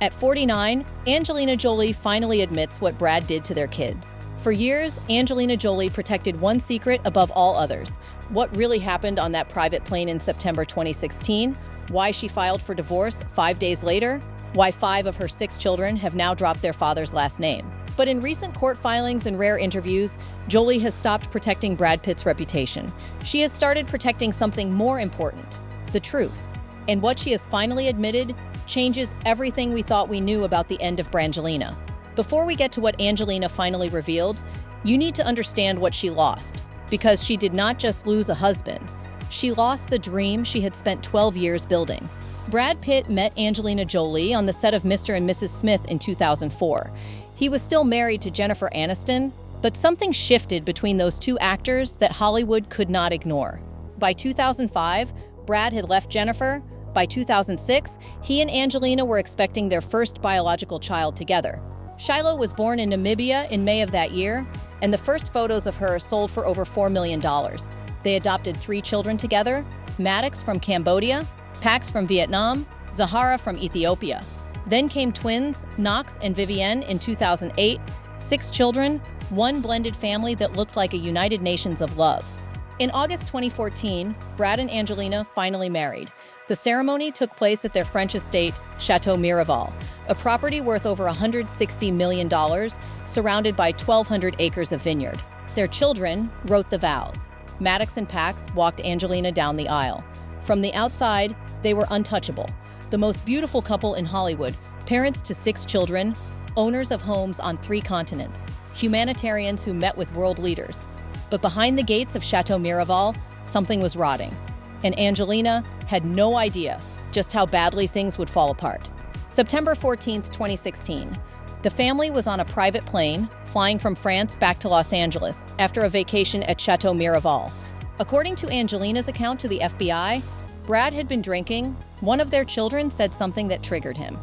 At 49, Angelina Jolie finally admits what Brad did to their kids. For years, Angelina Jolie protected one secret above all others: what really happened on that private plane in September 2016, why she filed for divorce 5 days later, why 5 of her 6 children have now dropped their father's last name. But in recent court filings and rare interviews, Jolie has stopped protecting Brad Pitt's reputation. She has started protecting something more important: the truth. And what she has finally admitted changes everything we thought we knew about the end of Brangelina. Before we get to what Angelina finally revealed, you need to understand what she lost. Because she did not just lose a husband, she lost the dream she had spent 12 years building. Brad Pitt met Angelina Jolie on the set of Mr. and Mrs. Smith in 2004. He was still married to Jennifer Aniston, but something shifted between those two actors that Hollywood could not ignore. By 2005, Brad had left Jennifer. By 2006, he and Angelina were expecting their first biological child together. Shiloh was born in Namibia in May of that year, and the first photos of her sold for over $4 million. They adopted 3 children together: Maddox from Cambodia, Pax from Vietnam, Zahara from Ethiopia. Then came twins, Knox and Vivienne, in 2008, 6 children, one blended family that looked like a United Nations of love. In August 2014, Brad and Angelina finally married. The ceremony took place at their French estate, Chateau Miraval, a property worth over $160 million, surrounded by 1,200 acres of vineyard. Their children wrote the vows. Maddox and Pax walked Angelina down the aisle. From the outside, they were untouchable. The most beautiful couple in Hollywood, parents to 6 children, owners of homes on 3 continents, humanitarians who met with world leaders. But behind the gates of Chateau Miraval, something was rotting. And Angelina had no idea just how badly things would fall apart. September 14, 2016. The family was on a private plane, flying from France back to Los Angeles after a vacation at Chateau Miraval. According to Angelina's account to the FBI, Brad had been drinking. One of their children said something that triggered him.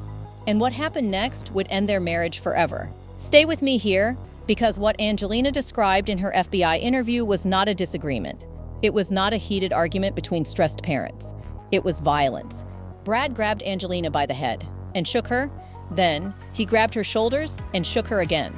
And what happened next would end their marriage forever. Stay with me here, because what Angelina described in her FBI interview was not a disagreement. It was not a heated argument between stressed parents. It was violence. Brad grabbed Angelina by the head and shook her. Then he grabbed her shoulders and shook her again.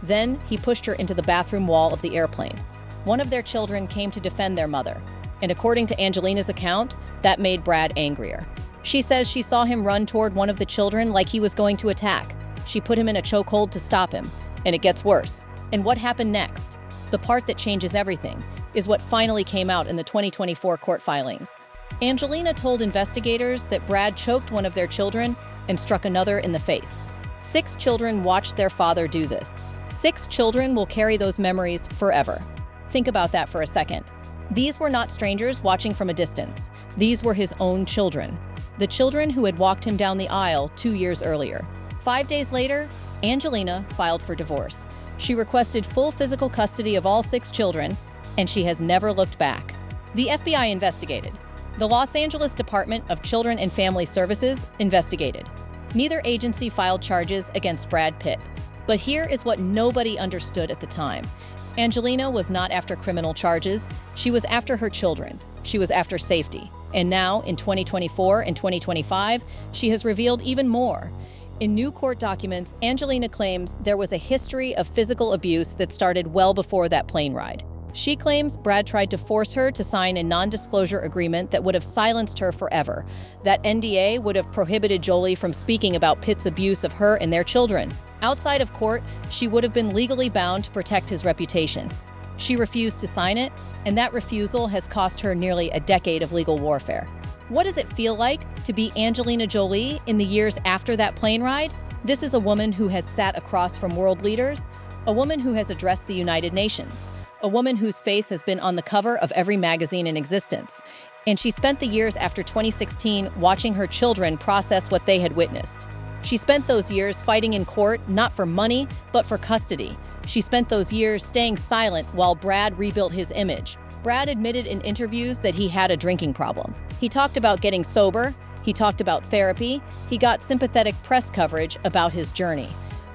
Then he pushed her into the bathroom wall of the airplane. One of their children came to defend their mother, and according to Angelina's account, that made Brad angrier. She says she saw him run toward one of the children like he was going to attack. She put him in a chokehold to stop him, and it gets worse. And what happened next? The part that changes everything is what finally came out in the 2024 court filings. Angelina told investigators that Brad choked one of their children and struck another in the face. 6 children watched their father do this. 6 children will carry those memories forever. Think about that for a second. These were not strangers watching from a distance. These were his own children. The children who had walked him down the aisle 2 years earlier. 5 days later, Angelina filed for divorce. She requested full physical custody of all 6 children, and she has never looked back. The FBI investigated. The Los Angeles Department of Children and Family Services investigated. Neither agency filed charges against Brad Pitt. But here is what nobody understood at the time. Angelina was not after criminal charges. She was after her children. She was after safety. And now, in 2024 and 2025, she has revealed even more. In new court documents, Angelina claims there was a history of physical abuse that started well before that plane ride. She claims Brad tried to force her to sign a non-disclosure agreement that would have silenced her forever. That NDA would have prohibited Jolie from speaking about Pitt's abuse of her and their children. Outside of court, she would have been legally bound to protect his reputation. She refused to sign it, and that refusal has cost her nearly a decade of legal warfare. What does it feel like to be Angelina Jolie in the years after that plane ride? This is a woman who has sat across from world leaders, a woman who has addressed the United Nations, a woman whose face has been on the cover of every magazine in existence. And she spent the years after 2016 watching her children process what they had witnessed. She spent those years fighting in court, not for money, but for custody. She spent those years staying silent while Brad rebuilt his image. Brad admitted in interviews that he had a drinking problem. He talked about getting sober. He talked about therapy. He got sympathetic press coverage about his journey.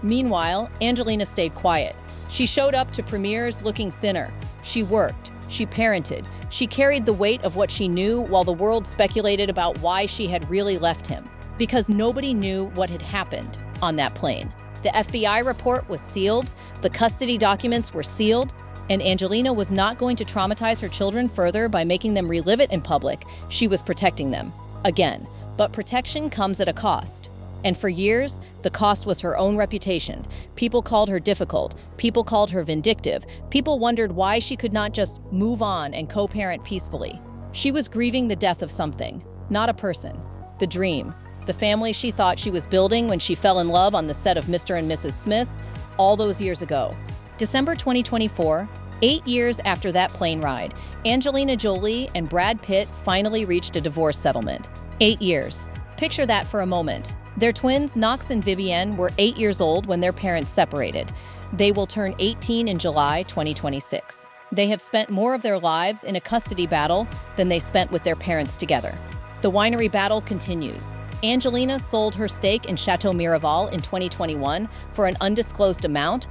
Meanwhile, Angelina stayed quiet. She showed up to premieres looking thinner. She worked. She parented. She carried the weight of what she knew while the world speculated about why she had really left him. because nobody knew what had happened on that plane. The FBI report was sealed, the custody documents were sealed, and Angelina was not going to traumatize her children further by making them relive it in public. She was protecting them. Again, but protection comes at a cost. And for years, the cost was her own reputation. People called her difficult. People called her vindictive. People wondered why she could not just move on and co-parent peacefully. She was grieving the death of something, not a person. The dream, the family she thought she was building when she fell in love on the set of Mr. and Mrs. Smith all those years ago. December 2024, 8 years after that plane ride, Angelina Jolie and Brad Pitt finally reached a divorce settlement. 8 years. Picture that for a moment. Their twins, Knox and Vivienne, were 8 years old when their parents separated. They will turn 18 in July 2026. They have spent more of their lives in a custody battle than they spent with their parents together. The winery battle continues. Angelina sold her stake in Chateau Miraval in 2021 for an undisclosed amount.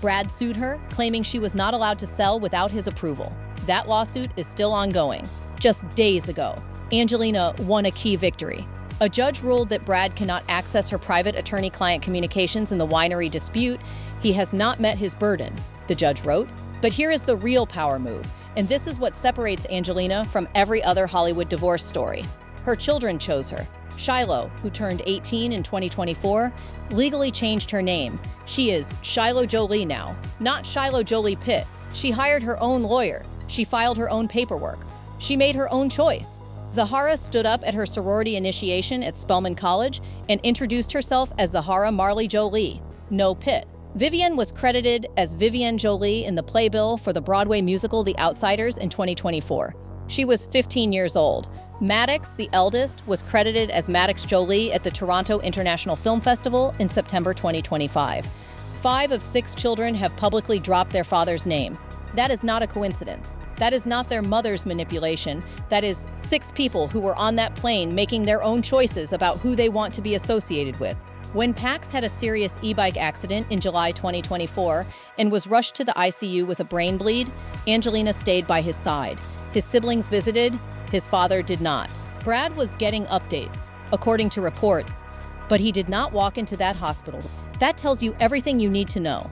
Brad sued her, claiming she was not allowed to sell without his approval. That lawsuit is still ongoing. Just days ago, Angelina won a key victory. A judge ruled that Brad cannot access her private attorney-client communications in the winery dispute. He has not met his burden, the judge wrote. But here is the real power move, and this is what separates Angelina from every other Hollywood divorce story. Her children chose her. Shiloh, who turned 18 in 2024, legally changed her name. She is Shiloh Jolie now, not Shiloh Jolie Pitt. She hired her own lawyer. She filed her own paperwork. She made her own choice. Zahara stood up at her sorority initiation at Spelman College and introduced herself as Zahara Marley Jolie, no Pitt. Vivienne was credited as Vivienne Jolie in the playbill for the Broadway musical The Outsiders in 2024. She was 15 years old. Maddox, the eldest, was credited as Maddox Jolie at the Toronto International Film Festival in September 2025. 5 of 6 children have publicly dropped their father's name. That is not a coincidence. That is not their mother's manipulation. That is 6 people who were on that plane making their own choices about who they want to be associated with. When Pax had a serious e-bike accident in July 2024 and was rushed to the ICU with a brain bleed, Angelina stayed by his side. His siblings visited. His father did not. Brad was getting updates, according to reports, but he did not walk into that hospital. That tells you everything you need to know.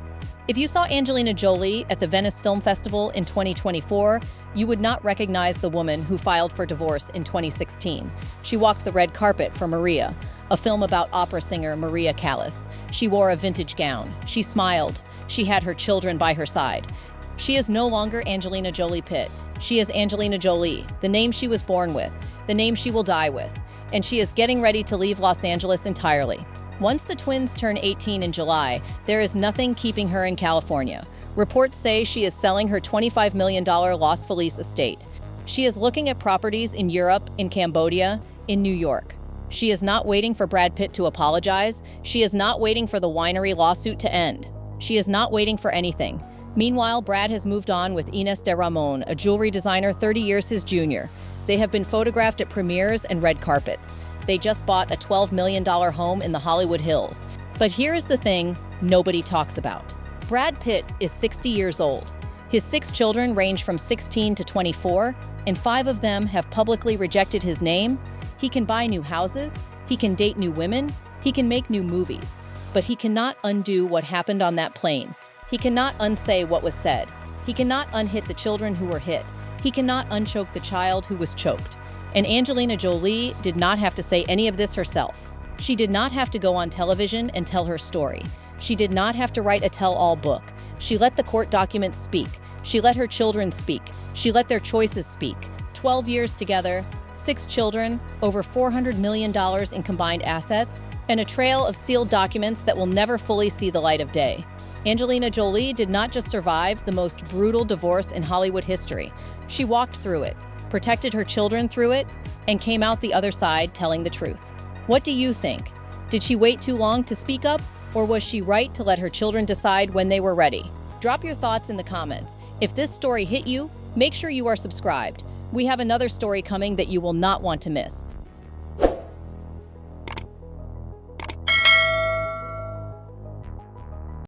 If you saw Angelina Jolie at the Venice Film Festival in 2024, you would not recognize the woman who filed for divorce in 2016. She walked the red carpet for Maria, a film about opera singer Maria Callas. She wore a vintage gown. She smiled. She had her children by her side. She is no longer Angelina Jolie Pitt. She is Angelina Jolie, the name she was born with, the name she will die with, and she is getting ready to leave Los Angeles entirely. Once the twins turn 18 in July, there is nothing keeping her in California. Reports say she is selling her $25 million Los Feliz estate. She is looking at properties in Europe, in Cambodia, in New York. She is not waiting for Brad Pitt to apologize. She is not waiting for the winery lawsuit to end. She is not waiting for anything. Meanwhile, Brad has moved on with Inés de Ramón, a jewelry designer 30 years his junior. They have been photographed at premieres and red carpets. They just bought a $12 million home in the Hollywood Hills. But here is the thing nobody talks about. Brad Pitt is 60 years old. His 6 children range from 16 to 24, and 5 of them have publicly rejected his name. He can buy new houses, he can date new women, he can make new movies, but he cannot undo what happened on that plane. He cannot unsay what was said. He cannot unhit the children who were hit. He cannot unchoke the child who was choked. And Angelina Jolie did not have to say any of this herself. She did not have to go on television and tell her story. She did not have to write a tell-all book. She let the court documents speak. She let her children speak. She let their choices speak. 12 years together, 6 children, over $400 million in combined assets, and a trail of sealed documents that will never fully see the light of day. Angelina Jolie did not just survive the most brutal divorce in Hollywood history. She walked through it, protected her children through it, and came out the other side telling the truth. What do you think? Did she wait too long to speak up, or was she right to let her children decide when they were ready? Drop your thoughts in the comments. If this story hit you, make sure you are subscribed. We have another story coming that you will not want to miss.